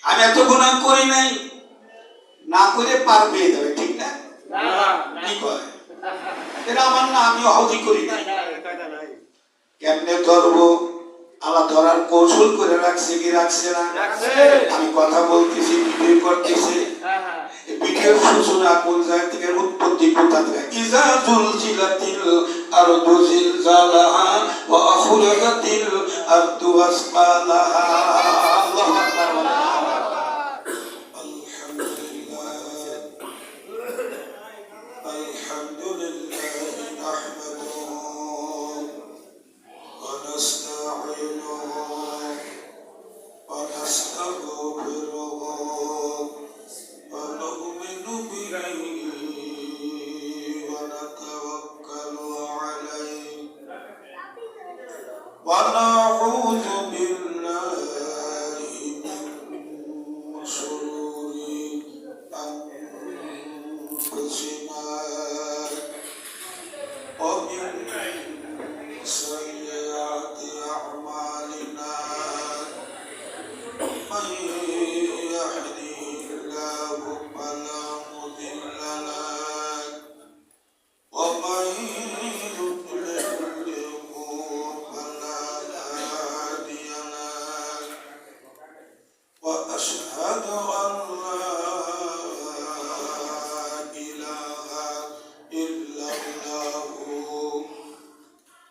আমি এত গুনাহ করি নাই, না করে পার পেয়ে যাবে, ঠিক না? কি করে এটা আমার না, আমি অহদি করি না। কেমনে ধরবো? আল্লাহ ধরার কৌশল করে রাখছে কি রাখছে না? আমি কথা বলতেছি, ভিডিও করতেছি, ভিডিওর সূচনা কোন জায়গা থেকে, উৎপত্তি কোথা থেকে? ইজা জুলজিলাতিল আরদু জিলজালাহা ওয়া আখরাজাতিল আরদু আসকালাহা। আল্লাহু আকবার। ونعوذ بالله من شرور أنفسنا ومن سيئات أعمالنا من يهده الله فلا مضل له ومن أشهد أن لا إله إلا الله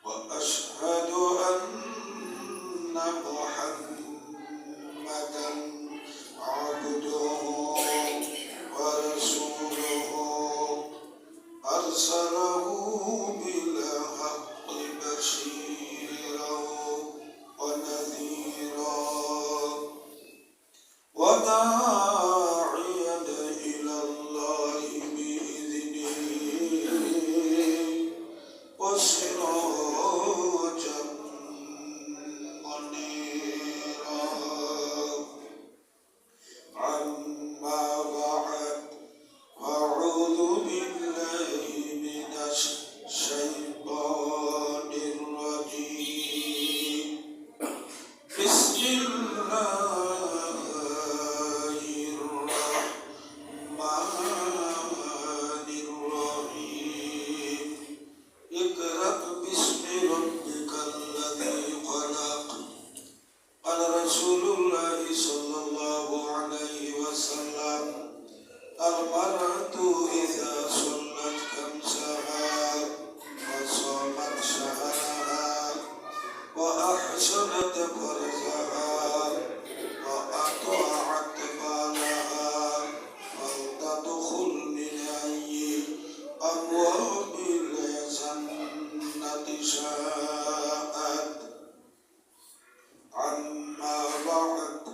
وأشهد أن محمدا عبده ورسوله أرسله بالحق بشيرا ونذيرا وداعيا إلى الله بإذنه وسراجا منيرا. أما بعد، أعوذ بالله من الشيطان الرجيم. بسم الله المرأة إذا صلت خمسها وصامت شهرها وأحسنت فرجها وأطاعت بالها فلتدخل من أي أبواب الجنة شاءت. أما بعد،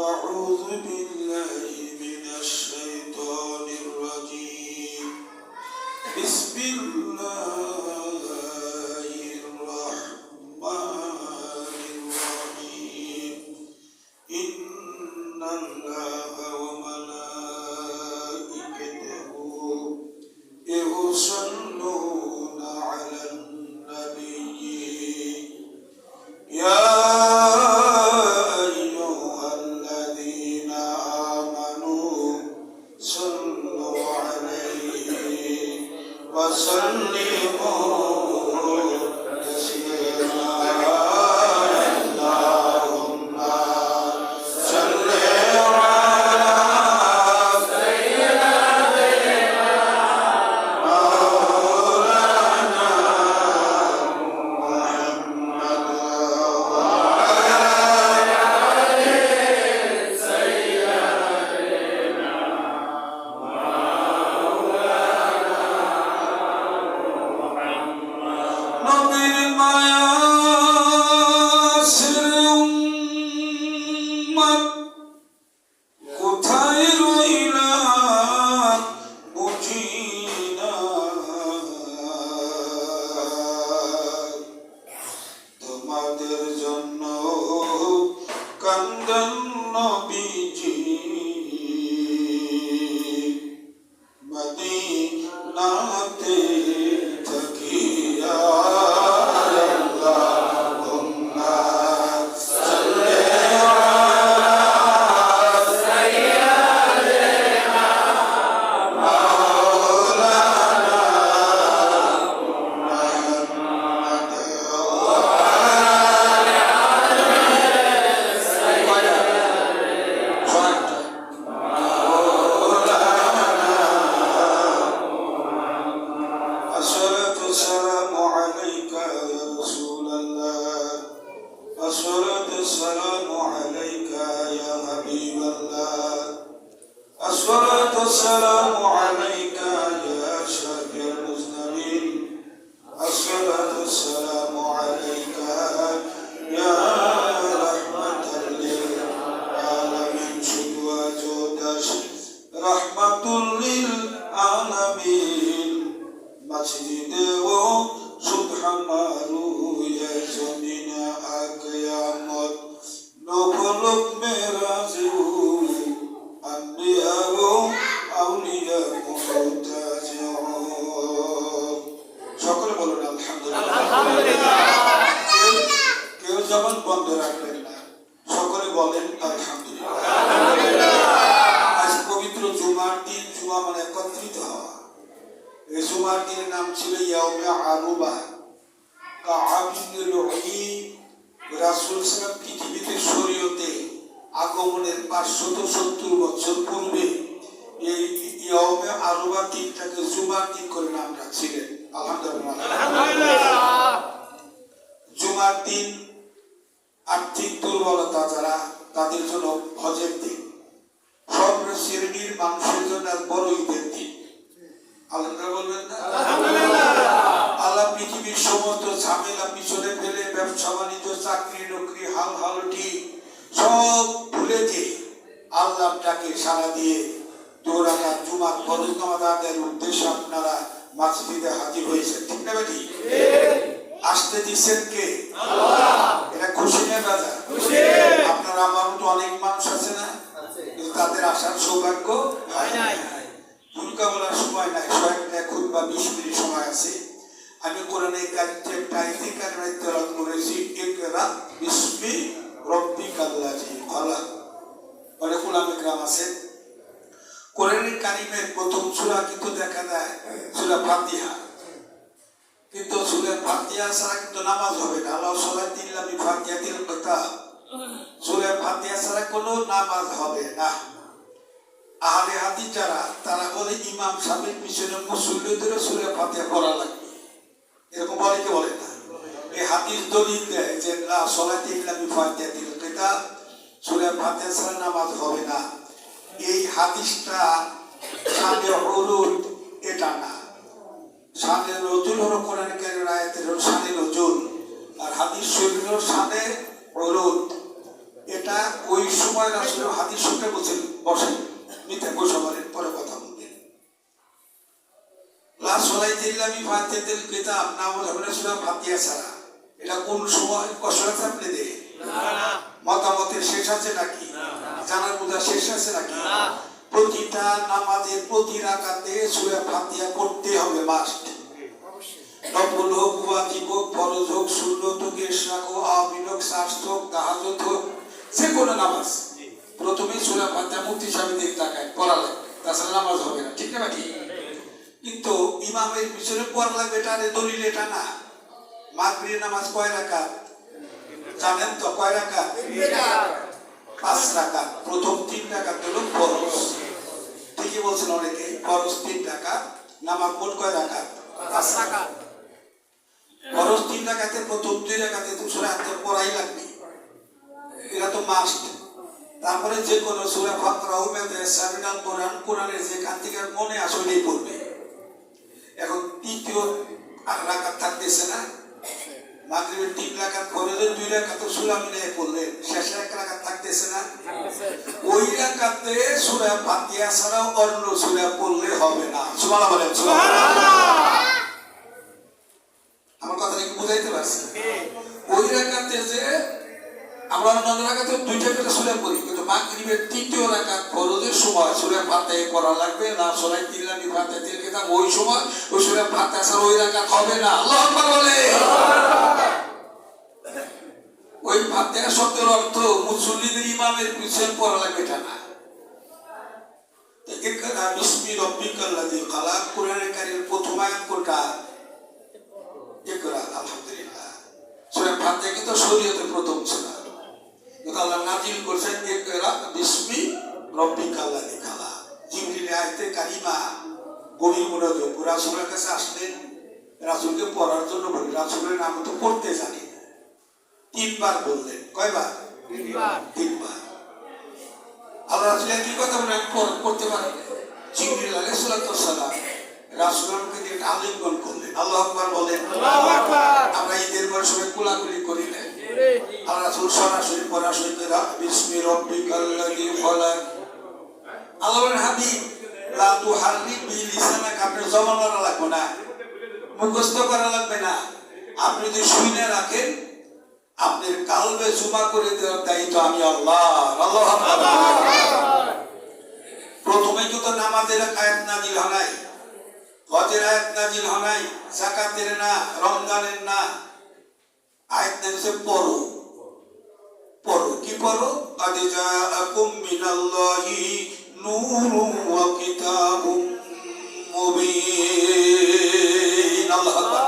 أعوذ بالله من الشيطان الرجيم. بسم الله الرحمن الرحيم. إن الله وملائكته يصلون على النبي يا والسلام عليك يا شافي المذنبين الصلاة والسلام عليك يا رحمة للعالمين شكوى جودش رحمة للعالمين مسجد وسبحان يا زمين قيامت نقلب مراجو أنبياء أولياء متاجعون সকলে বলুন আলহামদুলিল্লাহ কেউ জবান বন্ধ রাখবেন না সকলে বলেন আলহামদুলিল্লাহ আজ পবিত্র জুমার দিন জুমা মানে একত্রিত হওয়া এই জুমার দিনের নাম ছিল ইয়াউমে আরুবা কাআবিনুল উঈদ রাসূল সাল্লাল্লাহু পৃথিবীতে শরীয়তে আগমনের 570 বছর পূর্বে এই ইয়াউমে আরুবা দিনটাকে জুমার দিন করে নাম রাখছিলেন আলহামদুলিল্লাহ জুমার দিন আর্থিক দুর্বলতা যারা তাদের জন্য হজের দিন সব শ্রেণীর মানুষের জন্য বড় ঈদের দিন আল্লাহ বলবেন না আল্লাহ পৃথিবীর সমস্ত ঝামেলা পিছনে ফেলে ব্যবসা বাণিজ্য চাকরি নকরি হাল হালটি সব ভুলে দিয়ে আল্লাহর ডাকে সাড়া দিয়ে 2 রাকাত জুমার ফরজ নামাজ আদায়ের উদ্দেশ্যে আপনারা মসজিদে হাজির হয়েছেন ঠিক না বেটি আসতে দিচ্ছেন কে আল্লাহ এটা খুশি না বাজা খুশি আপনারা আমার তো অনেক মানুষ আছে না কিন্তু তাদের আসার সৌভাগ্য হয় নাই ভূমিকা বলার সময় নাই কয়েকটা খুতবা 20 মিনিট সময় আছে আমি কোরআনের কারিমে একটা আয়াতে কারিমে তেলাওয়াত করেছি ইকরা বিসমি রব্বিকাল্লাযী খালাক অনেক উলামা کرام আছে কোরআনের কারিমের প্রথম সূরা কিন্তু দেখা যায় সূরা ফাতিহা কিন্তু সূরা ফাতিহা ছাড়া কিন্তু নামাজ হবে না আল্লাহ সাল্লাল্লাহু আলাইহি ফাতিহাতিল কিতাব সূরা ফাতিহা ছাড়া কোনো নামাজ হবে না আহলে হাদিস যারা তারা বলে ইমাম সাহেবের পিছনে মুসল্লিদের সূরা ফাতিহা পড়া লাগবে এরকম বলে কি বলে না এই হাদিস দলিল দেয় যে লা সালাতা ইল্লা বিফাতিহাতিল কিতাব সূরা ফাতিহা ছাড়া নামাজ হবে না এই হাদিসটা শানে উরুদ এটা না শানে নজুল হলো কোরআনের কারিমের আয়াতের শানে নজুল আর হাদিস শরীফের শানে উরুদ এটা ওই সময় রাসূল হাদিস শুনতে বসেন মিথ্যা বসে বলেন পরে কথা বলবেন লা সালাতা ইল্লা বিফাতিহাতিল কিতাব না বলে সূরা ফাতিহা ছাড়া এটা কোন সময় কসরা আপনি দেয় না মতামতের শেষ আছে নাকি জানার বোঝা শেষ আছে নাকি প্রতিটা নামাজের প্রতি রাকাতে সূরা ফাতিহা পড়তে হবে মাস্ট নফল হোক ওয়াজিব হোক ফরজ হোক সুন্নত হোক ইশরাক হোক আমিন হোক শাস্ত হোক তাহাজ্জুদ হোক যে কোনো নামাজ প্রথমে সূরা ফাতিহা মুফতি সাহেবদের তাকায় পড়া লাগবে তাছাড়া নামাজ হবে না ঠিক না ঠিক কিন্তু ইমামের পিছনে পড়া লাগবে এটা দলিল এটা না মাগরিবের নামাজ কয় রাকাত জানেন তো কয় রাকাত 5 রাকাত প্রথম 3 রাকাত হলো ফরজ ঠিকই বলছেন অনেকে ফরজ 3 রাকাত নামাজ মোট কয় রাকাত 5 রাকাত ফরজ 3 রাকাতে প্রথম 2 রাকাতে তো সূরা ফাতিহা পড়াই লাগবে এটা তো মাস্ট তারপরে যে কোন সূরা ফাতিহা হবে সাবিনাল কোরআনের যে কান থেকে মনে আসলেই পড়বে এখন তৃতীয় রাকাত থাকতেছে না মাগরিবের 3 রাকাত ফরজের 2 রাকাত সূরা মিলায়ে পড়লেন শেষে 1 রাকাত থাকতেছে না ওই রাকাতে সূরা ফাতিহা ছাড়া অন্য সূরা পড়লে হবে না সুবহানাল্লাহ বলেন সুবহানাল্লাহ আমার কথা কি বুঝাইতে পারছি ওই রাকাতে যে আমরা অন্য রাকাতে 2টা করে সূরা পড়ি কিন্তু মাগরিবের 3য় রাকাত ফরজের সময় সূরা ফাতিহা পড়া লাগবে না সূরা তিল্লা বিফাতিহাতিল কিতাব ওই সময় ওই সূরা ফাতিহা ছাড়া ওই রাকাত হবে না আল্লাহু আকবার বলে ওই ফাতিহা শব্দের অর্থ মুসল্লিদের ইমামের পিছনে পড়া লাগবে এটা না ইকরা বিসমি রব্বিকাল্লাযী খালাক কোরআনের কারিমের প্রথম আয়াত কোনটা ইকরা আলহামদুলিল্লাহ সূরা ফাতিহা কিন্তু শরীয়তের প্রথম সূরা আল্লাহ নাযিল করেছেন ইকরা বিসমি রব্বিকাল্লাযী খালাক জিবরিল আয়াতে কারিমা গভীর মনোযোগ রাসূলের কাছে আসলেন রাসূলকে পড়ার জন্য বলে রাসূলের নাম তো পড়তে জানি 3 বার বললেন কয়বার 3 বার আল্লাহ রাসূল কি কথা বলেন পড়তে পারেন জিবরিল আলাইহিস সালাম রাসূলকে দিয়ে আলিঙ্গন করলেন। আল্লাহু আকবার বলেন। আমরা ঈদের মৌসুমে কোলাকুলি করি না, আল্লাহ রাসূল সরাসরি পড়াশোনা করে বিসমি রাব্বিকাল্লাযী খলাক। আল্লাহর হাবিব লা তুহাররিক বিলিসানাক, আপনার জবান লড়া লাগবে না, মুখস্থ করা লাগবে না। আপনি যদি শুনে রাখেন আপনার কালবে জুমা করে দেওয়ার দায়িত্ব আমি আল্লাহ। আল্লাহু আকবার। প্রথমে কিন্তু নামাজের আয়াত নাযিল হয় নাই, হজের আয়াত নাযিল হয় নাই, যাকাতের না, রমজানের না। আয়াত নাযিল পড়ো পড়ো, কি পড়ো? আদ জাআকুম মিনাল্লাহি নূরুন ওয়া কিতাবুম মুবিন। আল্লাহু আকবার।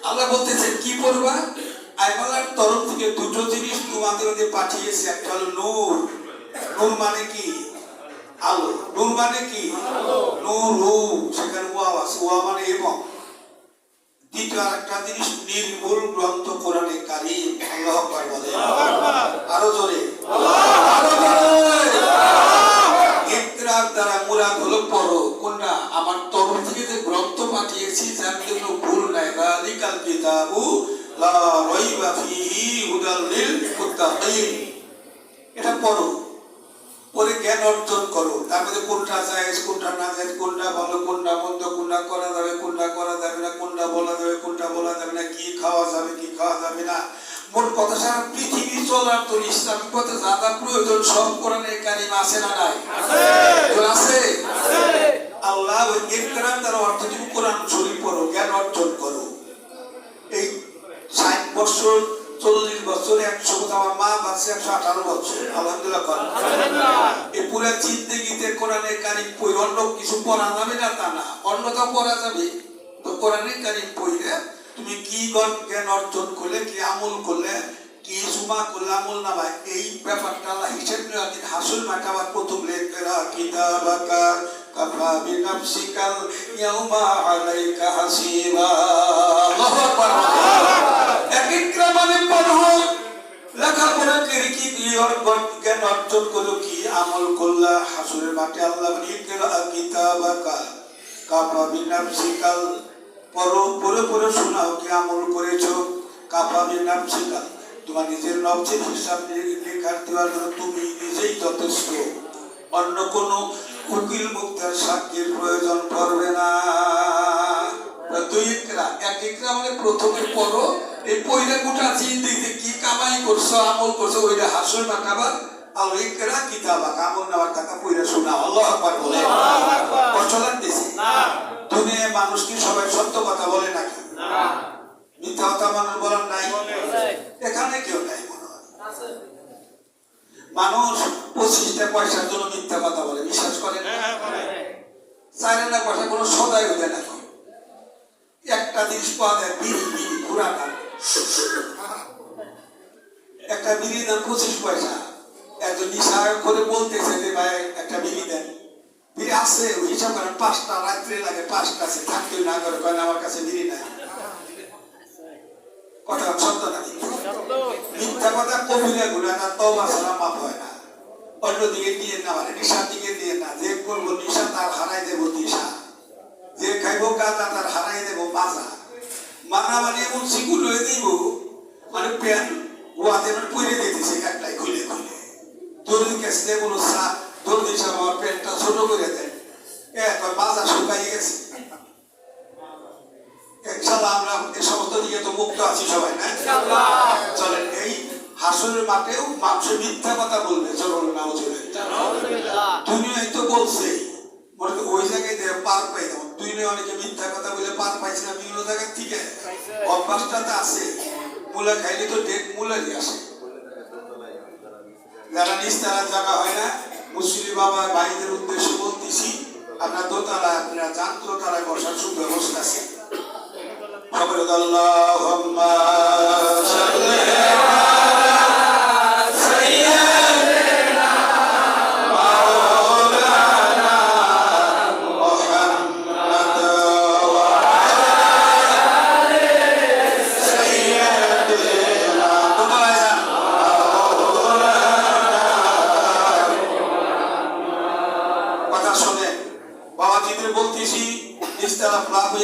আল্লাহ বলতেছেন কি পড়বা? আল্লাহর তরফ থেকে দুটো জিনিস তোমাদের মধ্যে পাঠিয়েছে, একটা হলো নূর। নূর মানে কি? আলো। নূর মানে কি? নূর, সেখানে ওয়া আছে, ওয়া মানে এবং। দ্বিতীয় একটা জিনিস নির্ভুল গ্রন্থ কোরআনে কারীম। আল্লাহু আকবার বলেন। আরো জোরে, আরো জোরে। ইকরার দ্বারা মুরাদ হলো পড়ো। কোনটা? আমার তরফ থেকে যে গ্রন্থ পাঠিয়েছি যার জন্য ভুল নাই। যালিকাল কিতাবু লা রাইবা ফীহি হুদাল লিল মুত্তাকিন। এটা পড়ো, পরে জ্ঞান অর্জন করো। তার মধ্যে কোনটা জায়েজ, কোনটা না জায়েজ, কোনটা ভালো, কোনটা মন্দ, কোনটা করা যাবে, কোনটা করা যাবে না, কোনটা বলা যাবে, কোনটা বলা যাবে না, কি খাওয়া যাবে, কি খাওয়া যাবে না। মোট কথা সারা পৃথিবী চলার তো ইসলামিক পথে যা যা প্রয়োজন সব কোরআনে কারীম আছে না নাই? আছে। আল্লাহ ওই ইকরার দ্বারা অর্থ তুমি কোরআন শরীফ পড়ো, জ্ঞান অর্জন করো। এই 60 বছর 40 বছর 100 বছর, আমার মা বাঁচছে 118 বছর, আলহামদুলিল্লাহ। এই পুরো জিন্দেগিতে কোরআনে কারীম পড়ে অন্য কিছু পড়া যাবে না তা না, অন্যটা পড়া যাবে। তো কোরআনে কারীম পড়ে তুমি কি জ্ঞান অর্জন করলে, কি আমল করলে, কি জুমা করলে আমল নামায়, এই ব্যাপারটা আল্লাহ হিসাব নেওয়া দিন হাসুল মাঠে আবার প্রথম লেখা কিতাবাকা কাফা বিনাফসিকাল ইয়াউমা আলাইকা হাসিবা। আল্লাহু আকবার। এক ইকরা মানে পড়ো, লেখাপড়া করে কি জ্ঞান অর্জন করলো, কি আমল করলা হাসুরের মাঠে আল্লাহ বলে ইকরা কিতাবাকা কাফা বিনাফসিকাল। পড়ো, পড়ে পড়ে শোনাও কি আমল করেছো। কাফা বিনাফসিকাল, তোমার নিজের নফসের হিসাব লেখার দেওয়ার জন্য তুমি নিজেই যথেষ্ট, অন্য কোনো উকিল মুক্তার সাক্ষীর প্রয়োজন পড়বে না। দুই ইকরা, এক ইকরা মানে প্রথমে পড়ো, এই পয়লা গোটা জিন্দেগিতে কি কামাই করছো, আমল করছো, ওইটা হাসর মাখাবার। আল ইকরা কিতাবাক, আমল নামার টাকা পয়লা শোনাও। আল্লাহু আকবার বলে। কষ্ট লাগতেছে? দুনিয়ায় মানুষ কি সবাই সত্য কথা বলে নাকি? মিথ্যা কথা মানুষ বলার নাই? এখানে কেউ নাই মনে হয়। মানুষ 25টা পয়সার জন্য মিথ্যা কথা বলে, বিশ্বাস করেন? 4 আনা পয়সা কোনো সদাই হয়ে না। একটা জিনিস পাওয়া যায়, বিড়ি, বিড়ি পুরা দাম। একটা বিড়ি দাম 25 পয়সা। একজন নিশা করে বলতেছে যে ভাই একটা বিড়ি দেন। বিড়ি আছে, হিসাব করেন 5টা, রাত্রে লাগে 5টা, থাকতে না করে করেন আমার কাছে বিড়ি নাই। কথা সত্য না? মিথ্যা কথা কবিরা গুণা না, তওবা ছাড়া মাফ হয় না। অন্যদিকে দিয়ে না, মানে নিশার দিকে দিয়ে না। যে করবো নিশা তার হারাই দেবো দিশা, যে খাইব গাঁজা তার হারাই দেবো মাজা। মানা মানে এমন সিকুল হয়ে দিব, মানে প্যান ওয়াতে পরে দিতেছে একটাই খুলে খুলে। দর্জি কাছে বলো দর্জি সাহেব আমার প্যান্টটা ছোট করে দেন, মাজা শুকাইয়ে গেছে। ইনশাআল্লাহ আমরা এই সমস্ত দিকে তো মুক্ত আছি সবাই, না? চলেন এই হাসরের মাঠেও মানুষের মিথ্যা কথা বলবে। চলুন না, দুনিয়ায় তো বলছে ওই জায়গায় পার পাই যাবো। দুনিয়ায় অনেকে মিথ্যা কথা বলে পার পাইছে না বিভিন্ন জায়গা থেকে। অভ্যাসটাতে আছে, মূলা খাইলে তো ডেট মূলারই আসে। যারা নিস্তারা জায়গা হয় না, মুসলিম বাবা ভাইদের উদ্দেশ্যে বলতেছি, আপনার দোতলা আপনারা যান, দোতলায় বসার সুব্যবস্থা আছে। আল্লাহুম্মা সাল্লি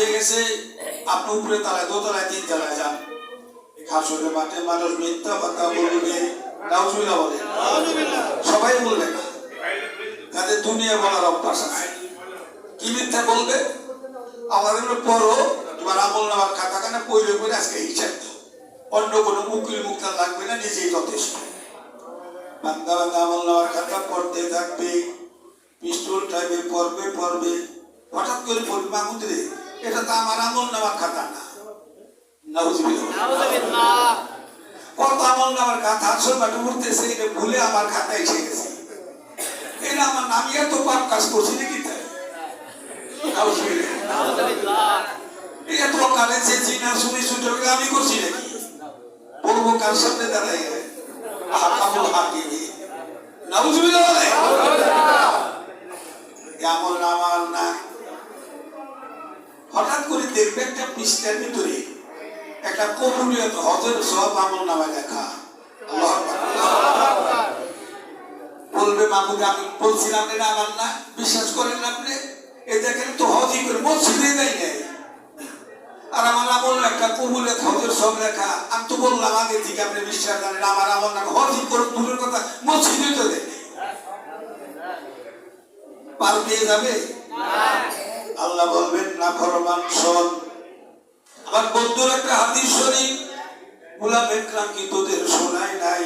হয়ে গেছে, আপনি উপরে তলায়, দোতলায়, তিন তলায় যান, হাসরের মাঠে মানুষ মিথ্যা কথা বলবে, নাউজুবিল্লাহ বলে, সবাই বলবে না, তাদের দুনিয়া বলার অভ্যাস আছে। কি মিথ্যা বলবে? আমাদের পড়ো, তোমার আমল নামার খাতা খানা পড়লে করে আজকে হিসাব দাও, অন্য কোনো উকিল মুক্তা লাগবে না, নিজেই যথেষ্ট। বান্দা বান্দা আমল নামার খাতা পড়তে থাকবে, পিস্টল টাইপে পড়বে, হঠাৎ করে পড়বে, মাহমুদ রে এটা তো আমার আমল নামার খাতা না, নাউজুবিল্লাহ, কত আমল নামার খাতা আসল বাটে উঠতেছে, এটা ভুলে আমার খাতা এসে গেছে, এটা আমার নাম, এত পাপ কাজ করছি নাকি তাই, এত কালে যে চিনা শুনি ছুটে গেলে আমি করছি নাকি, পড়বো কার সামনে দাঁড়াই হাকামুল হাকিমি, নাউজুবিল্লাহ বলে, আমল নামার না। হঠাৎ করে দেখবে একটা পৃষ্ঠার ভিতরে একটা কবুলিয়ত হজের সব আমল নামায় লেখা, বলবে মাহমুদ আমি বলছিলাম এটা আমার না, বিশ্বাস করেন না আপনি, এ দেখেন তো হজই করে মসজিদে দেয় নাই, আর আমার আমল একটা কবুলিয়ত হজের সব লেখা, আমি তো বললাম আগে থেকে আপনি বিশ্বাস করেন আমার আমল না, হজই করে দূরের কথা মসজিদে তো দেয়, পার পেয়ে যাবে? আল্লাহ বলবেন না ফরমান শোন। আমার বন্ধুর একটা হাদিস শরীফ গোলাম একরাম কি তোদের শোনায় নাই,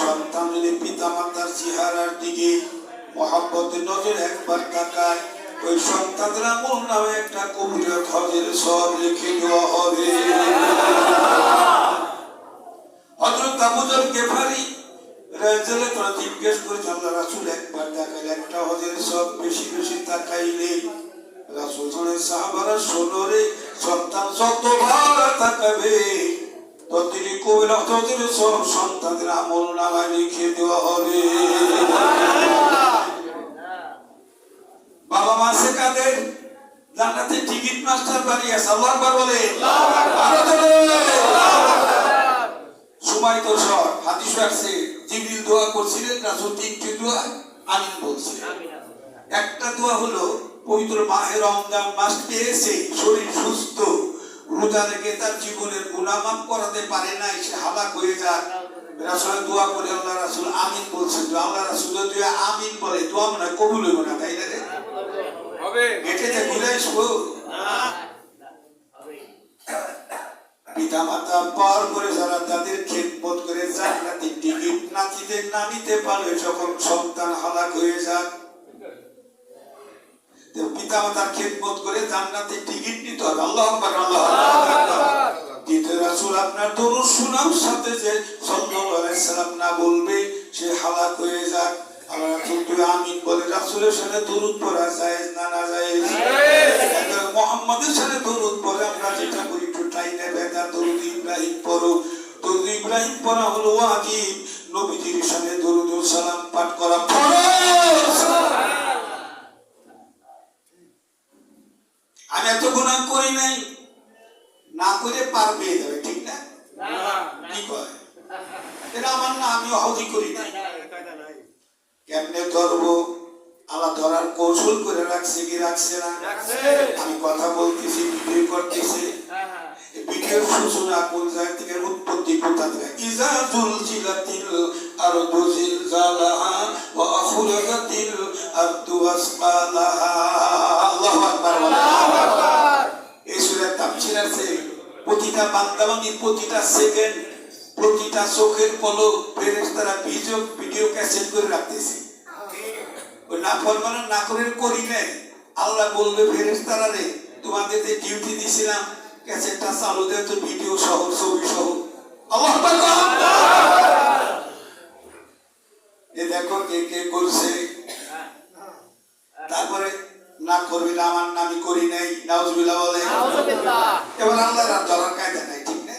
সন্তান যদি পিতা মাতার চেহারার দিকে মহব্বতের নজর একবার তাকায়, ওই সন্তানরা আমল নামে একটা কবুলিয়ত হজের সব লিখে দেওয়া হবে। হযরত আবু যর গিফারি রাজলে তোরা জিজ্ঞেস করেছে আল্লাহ রাসূল একবার তাকাইলে একটা হজের সব বেশি বেশি তাকাইলে রাসূল সাহাবারা শোনরে সন্তান যতবার তাকাবে ততই কবুলিয়ত হজের সব সন্তানদের আমল নামায় লিখে দেওয়া হবে। বাবা মা সে কাদের জান্নাতে টিকিট মাস্টার বাড়ি আছে, আল্লাহু আকবার বলে, সময় তো সব হাদিস আছে, জিবরিল দোয়া করছিলেন, রাসূল তিনটি দোয়া আমিন বলছিলেন। একটা দোয়া হলো পবিত্র মাহে রমজান মাস পেয়েছে, শরীর সুস্থ, রোজা রেখে তার জীবনের গুনাহ মাফ করাতে পারে না, সে হালাক হয়ে যায়, রাসূল দোয়া করে আল্লাহ রাসূল আমিন বলছেন, আল্লাহ রাসূল যদি আমিন বলে দোয়া মনে কবুল হবে না, তাই না রে হবে, এটাতে ঘুরাইছো পিতা মাতা পার করে যারা তাদের খেদমত করে জান্নাতে টিকিট নাচিতে নামিতে পারে, যখন সন্তান হালাক হয়ে যায় পিতা মাতার খেদমত করে জান্নাতে টিকিট নিতে হবে। আল্লাহু আকবার, আল্লাহু আকবার। দিতে রাসূল আপনার দরুদ শোনার সাথে যে সাল্লাল্লাহু আলাইহি সাল্লাম না বলবে সে হালাক হয়ে যায়, আমরা কিন্তু আমিন বলে রাসূলের সাথে দরুদ পড়া জায়েজ না না জায়েজ? মুহাম্মাদের সাথে দরুদ পড়ে আমরা যেটা করি একটু টাইনে বেদা দরুদ ইব্রাহিম পড়ো, দরুদ ইব্রাহিম পড়া হলো ওয়াজিব, নবীজির সাথে দরুদ ও সালাম পাঠ করা ফরজ। আমি এত গুনাহ করি নাই, না করে পার পেয়ে যাবে, ঠিক না? কি কয় এটা আমার না, আমি হজই করি নাই, কেমনে ধরবো? আল্লাহ ধরার কৌশল করে রাখছে কি রাখছে না? আমি কথা বলতেছি, ভিডিও করতেছি, ভিডিওর সূচনা কোন জায়গা থেকে, উৎপত্তি কোথা থেকে? ইজা জুলজিলাতিল আরদু জিলজালাহা ওয়া আখরাজাতিল আরদু আসকালাহা। আল্লাহু আকবার, আল্লাহু আকবার। এই সূরার তাফসীর আছে, প্রতিটা বান্দাবান্দির প্রতিটা সেকেন্ড, প্রতিটা চোখের পলক ফেরেশতারা ভিডিও ক্যাসেট করে রাখতেছে। ওই নাফরমানা না করে করি নাই, আল্লাহ বলবে ফেরেশতারা রে তোমাদের যে ডিউটি দিছিলাম ক্যাসেটটা চালু দেয় তো, ভিডিও সহ ছবি সহ। আল্লাহু আকবার। এই দেখো কে কে করছে, তারপরে না করবি না আমার নামই করি নাই, নাউজুবিল্লাহ বলে। এবার আল্লাহর আর ধরার কায়দা নাই, ঠিক না?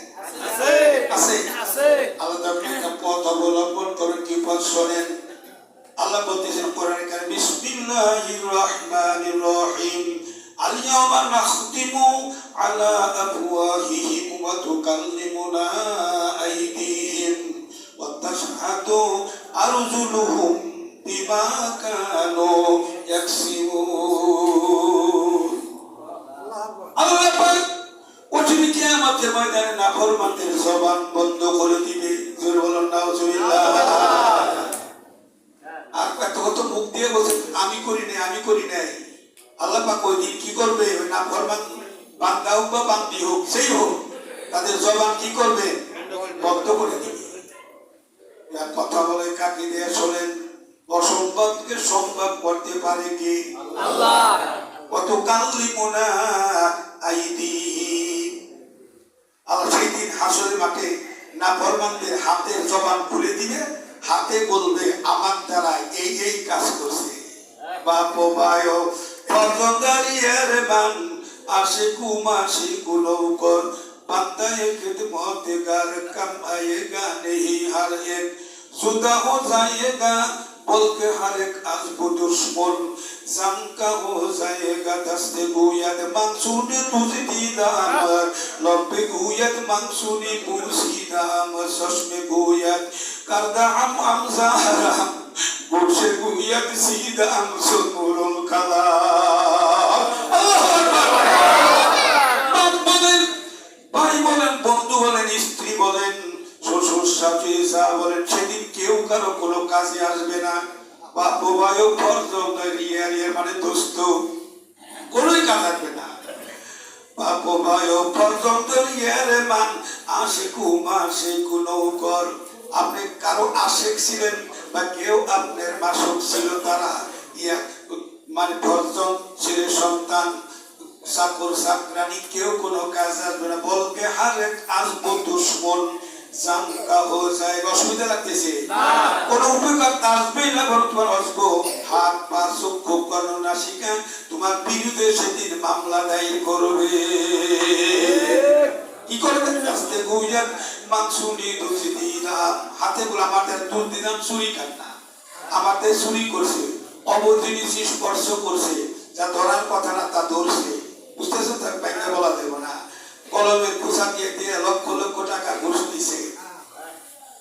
আছে আছে। আল্লাহ একটা পথ অবলম্বন করেন, কি পথ শোনেন? আল্লাহ বলতেছেন কোরআনে কারীম, বিসমিল্লাহির রহমানির রহিম, আল-ইয়াওমা নাখতিমু আলা আফওয়াহিহিম ওয়া তুকাল্লিমুনা আইদিহিম ওয়া তাশহাদু আরজুলুহুম বিমা কানু ইয়াকসিবুন। আল্লাহু আকবার। আল্লাহ পাক কঠিন কিয়ামতের ময়দানে নাফরমানদের জবান বন্ধ করে দিবে। জোরে বলুন নাউজুবিল্লাহ। আর কত মুখ দিয়ে বলছে আমি করি নাই, আমি করি নাই। আল্লাহ পাক ওই দিন কি করবে? ওই নাফরমান বান্দা হোক বা বান্দি হোক, সেই হোক, তাদের জবান কি করবে? বন্ধ করে দিবে। কথা বলে কাকে দিয়ে শোনেন? অসম্ভবকে সম্ভব করতে পারে কে? আল্লাহ। কত কাল্লিমুনা আইদিহিম। আল্লাহ সেই দিন হাসরের মাঠে নাফরমানদের হাতের জবান খুলে দিবে, হাতে বলবে আমার দ্বারা এই এই কাজ করছে। বাপ ভাই ফরজদারিয়ার মান আশিকু মাশিকু নৌকর বান্দায়ে খিদমতগার কম আয়েগা नहीं हर एक जुदा हो जाएगा बोल के हर एक आजबो दुश्मन जंग का हो जाएगा दस्ते गोयत मंसूनी तुझे दीदाम लब्बे गोयत मंसूनी पूसीदाम सशमे गोयत करदा हम ज़हराम गोशे गोयत सीदाम सुनुरुल कलाम। ভাই বলেন, বন্ধু বলেন, স্ত্রী বলেন, শ্বশুর শাশুড়ি যা বলেন, সেদিন কেউ কারো কোনো কাজে আসবে না। বাপ ভাই ফরজদারিয়ার মানে দোস্ত কোনোই কাজ আসবে না। বাপ ভাই ফরজদারিয়ার মান আশিকু মাশিকু নৌকর। আপনি কারো আশিক ছিলেন বা কেউ আপনার মাশুক ছিল, তারা মানে ফরজন ছেলে সন্তান চাকর চাকরানি কেউ কোনো কাজ আসবে না। বলকে হারে আসবো দুশ্মন জানকা হো যায়। অসুবিধা লাগতেছে? কোন উপকার আসবেই না, বরং তোমার আসবো হাত পা চক্ষু গণনা শিখা তোমার বিরুদ্ধে সেদিন মামলা দায়ের করবে। কি করবে? রাস্তে গুইয়াত মাংসুনি দুধ দিলাম, হাতে বলে আমাদের দুধ দিলাম, চুরি খান না, আমাদের চুরি করছে, অবৈধ জিনিস স্পর্শ করছে, যা ধরার কথা না তা ধরছে। বুঝতেছো? তার ব্যাংকে বলা দেব না। কলমের খোসা দিয়ে দিয়ে লক্ষ লক্ষ টাকা ঘুষ দিছে।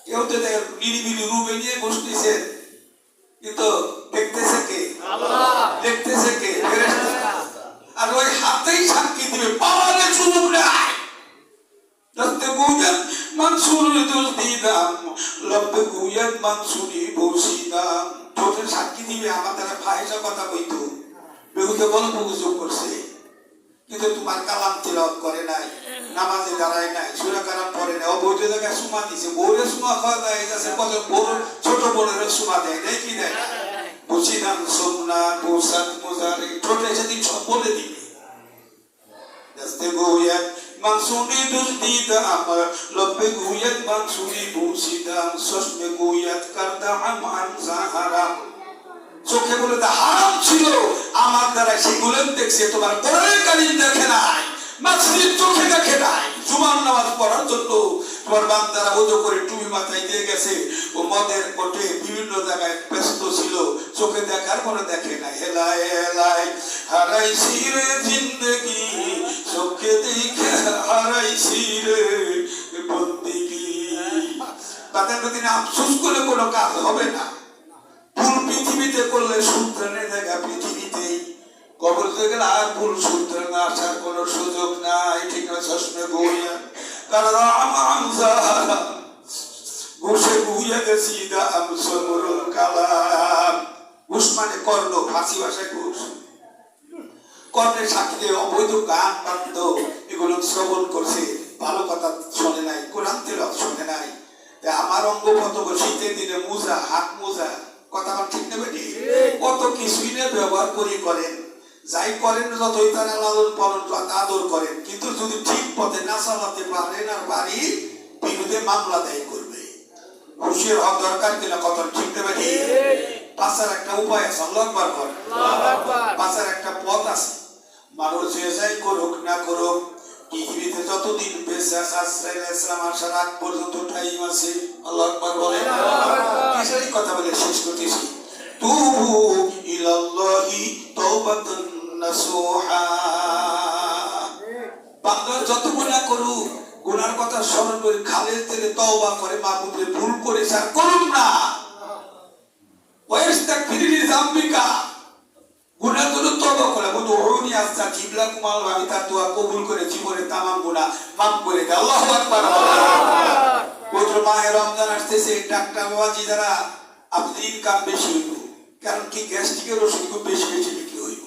কেউ তো নিরিবিলি রুমে নিয়ে ঘুষ দিছে, কিন্তু দেখতেছে কে? দেখতেছে কে? ফেরেশতা। আর ওই হাতেই সাক্ষী দিবে, পাওয়ালে চুমুক নাই রাস্তে গুইয়াত মানসুরি দুল দিদাম লব্বে গুইয়াত মানসুরি বসিদাম। ঠোঁটের সাক্ষী দিবে আমার দ্বারা ফাহিশা কথা কইতো, বেহুদা গল্প গুজব করছে, কিন্তু তোমার কালাম তিলাওয়াত করে নাই, নামাজে দাঁড়ায় নাই, সূরা কালাম পড়ে নাই, অবৈধ জায়গায় সুমা দিছে। বউরে সুমা খাওয়া যায় যাচ্ছে, কত বড় ছোট বড়ের সুমা দেয়, দেয় কি দেয় না? বুঝিদাম সুন্না বুসাত মুজারি ঠোঁটে সেদিন সব বলে দিবে। রাস্তে গুইয়াত মানসুরি দুল দিদাম লব্বে গুইয়াত মানসুরি বসিদাম সশমে গুইয়াত করদা আম জাহারা। চোখে বলে হারাম ছিল আমার দ্বারা, সেগুলো দেখছে, তোমার কোরআন কারীম দেখে নাই, মসজিদ চোখে দেখে নাই। জুমার নামাজ পড়ার জন্য তোমার বান্দারা ওযু করে টুপি মাথায় দিয়ে গেছে, ও মদের কোটে বিভিন্ন জায়গায় ব্যস্ত ছিল, চোখে দেখার পরে দেখে নাই। হেলায় হেলায় হারাইছি রে জিন্দেগি, চোখে দেখে হারাইছি রে বন্দেগি। তাদের প্রতি আফসোস করে কোনো কাজ হবে না। ভুল পৃথিবীতে করলে সূত্রানের জায়গা পৃথিবীতেই, কবর থেকে আর ভুল সূত্রান আসার কোনো সুযোগ নাই। ঠিক না? চশমে গুইয়া কারণ আমার ঘুষে গুইয়া গেছি দাম সমরুল কালাম। ঘুষ মানে কর্ণ, ফাঁসি ভাষায় ঘুষ। কর্ণের সাক্ষীতে অবৈধ গান বাদ্য এগুলো শ্রবণ করছে, ভালো কথা শোনে নাই, কোরআন তিলাওয়াত শোনে নাই। আমার অঙ্গ প্রত্যঙ্গ শীতের দিনে মোজা, হাত মোজা, কথা ঠিক নেবে, কত কিছুই না ব্যবহার করেন, যাই করেন যতই তারা লালন পালন আদর করেন, কিন্তু যদি ঠিক পথে না চালাতে পারেন আর বাড়ির বিরুদ্ধে মামলা দায়ী করবে। ঘুষের হক দরকার কিনা, কথা ঠিক নেবে। বাঁচার একটা উপায় আছে, আল্লাহু আকবার। বাঁচার একটা পথ আছে। মানুষ যে যাই করুক না করুক, পৃথিবীতে যতদিন বেঁচে আছে ইসলাম আসার আগ পর্যন্ত টাইম আছে। আল্লাহু আকবার বলে। কিসের কথা বলে শেষ করতেছি? তুবু ইলাল্লাহি তাওবাতান নাসুহা। বান্দা যত গুনাহ করুক, গুনার কথা স্মরণ করে খালেস থেকে তওবা করে, মাহবুবে ভুল করেছে আর করুন না। ওয়াইস্তাগফিরু লিযামবিকা, গুনাহগুলো তওবা করে, বলুন আচ্ছা কিবলা কুমাল ভাবি তার দোয়া কবুল করে জীবনে তামাম গুনাহ মাফ করে দেয়। আল্লাহু আকবার। পবিত্র মাহে রমজান আসতেছে, ডাক্তার বাবাজি যারা আপনাদের ইনকাম বেশি হইব, কারণ কি গ্যাস্ট্রিকের ওষুধ খুব বেশি বেশি বিক্রি হইব।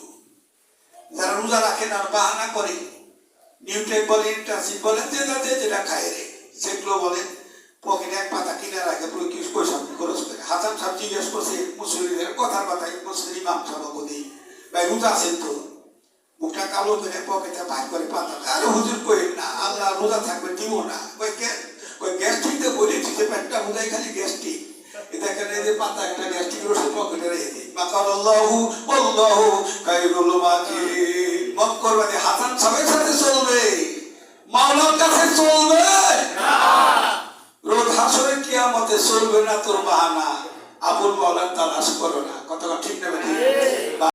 যারা রোজা রাখেন আর বাহানা করে নিউট্রেক বলেন ট্রাসিড বলেন যেটা খায় রে সেগুলো বলেন পকেটে এক পাতা কিনে রাখে পুরো কি পয়সা খরচ করে। হাসান সাহেব জিজ্ঞেস করছে মুসলিমদের কথার কথাই মুসলিম ইমাম সভাপতি, ভাই রোজা আছেন তো? মুখটা কালো করে পকেটে বাইর করে পাতা, আরে হুজুর কইেন না, আল্লাহ রোজা থাকবে দিব না। গ্যাস্ট্রিক তো বলেছি যে পেটটা বোঝাই খালি গ্যাস্ট্রিক, এটা কেন যে পাতা একটা গ্যাস্ট্রিক ওষুধ পকেটে রেখে দিই। মাকাল্লাহু আল্লাহু খায়রুল মাকিরিন। মত করবে যে হাসান সাহেবের সাথে চলবে, মাওলার কাছে চলবে না। রোজ হাসরের কিয়ামতে চলবে না তোর বাহানা, আবুল মাওলার তালাশ করো না। কথা ঠিক না?